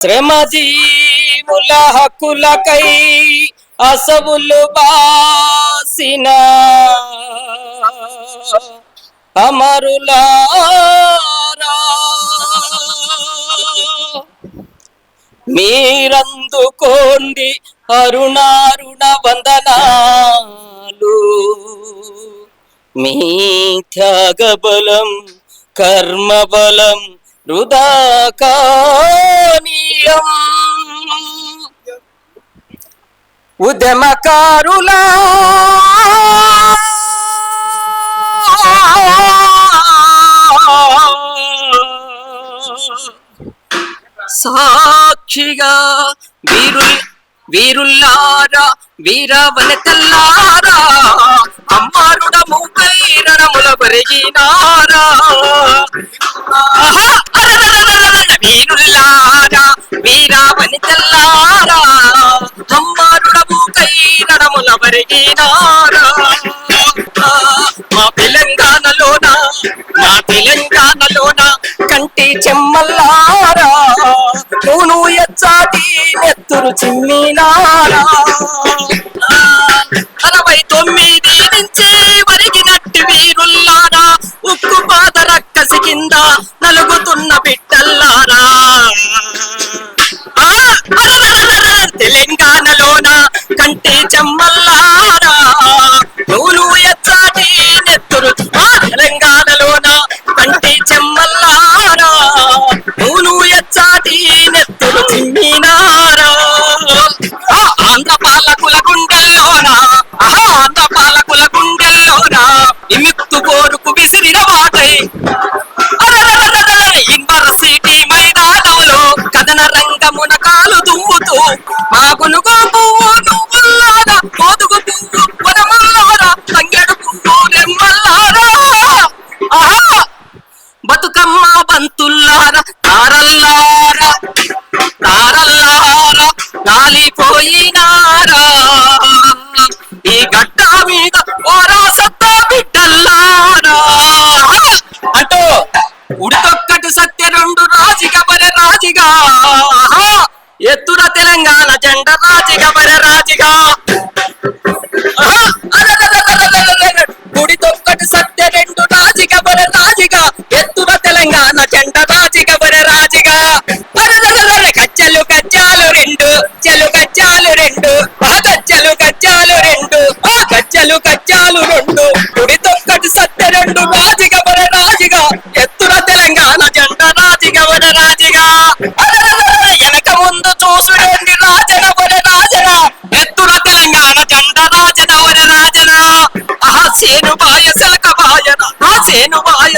శ్రమజీవుల హక్కులకై అసవులు బాసిన అమరులారా, మీరందుకోండి అరుణారుణ వందనాలు. మీ త్యాగబలం కర్మబలం వృధా కానీయం. ఉద్యమకారులా సాక్షిగా వీరుల్లారా, వీరవనితల్లారా, అమ్మారుడముపై రణముల పెరిగినారా. వీరుల్లారా, వీరవనితల్లారా, అమ్మారుడముపై రణముల పెరిగినారా. మా తెలంగాణలోన కంటి చెమ్మల్లారా, నూను ఎచ్చాటి నెత్తురు చిమ్మినారా. 69 నుంచి వరిగినట్టు వీరుల్లారా, ఉక్కు పాత రక్కసి కింద నలుగుతున్న బిడ్డల్లారా. తెలంగాణలోన కంటి చెమ్మల్లారా, నూను ఎచ్చాటి నెత్తురు. తెలంగాణలోన కంటి చెమ్మల్లారా, నూను ఎచ్చాటి నెత్తురు చిమ్మినారా. ఆంధ్ర పాలకుల గుండెల్లోన నిమిత్తు కోరుకు విసిరిన వాటై యూనివర్సిటీ మైదానంలో కథన రంగమున కాలు దువ్వుతూ, మా గునుగు పువ్వు నువ్వుల్లారా, మోదుగు పువ్వు వనముల్లారా, తంగెడు పువ్వు రెమ్మల్లారా. బతుకమ్మ బంతుల్లారా, తారల్లారా నాలిపోయినారా. ఈ గడ్డ మీద ఓరాసత్తా బిడ్డల్లారా అంటూ ఉడితొక్కటి సత్య రెండు రాజిగా బరె రాజిగా, ఎత్తున తెలంగాణ జెండ రాజిగా బరె రాజిగా. గుడితొక్కటి సత్య రెండు రాజిగా బరె రాజిగా, ఎత్తున తెలంగాణ జెండ రాజిగా బరె రాజిగా. గజ్జలు గజ్జాలు రెండు, గజ్జలు గజ్జాలు రెండు, గజ్జలు గజ్జాలు రెండు, గజ్జలు గజ్జాలు రెండు, గుడితొక్కటి సత్య రెండు రాజిగా బరె రాజిగా, ఎత్తున తెలంగాణ జెండ రాజిగా బరె రాజిగా. వెనక ముందు చూసుడండి రాజన బరె రాజన, ఎత్తున తెలంగాణ జెండ రాజన బరె రాజన. సేను బాయ సెలక బాయన, సేను బాయ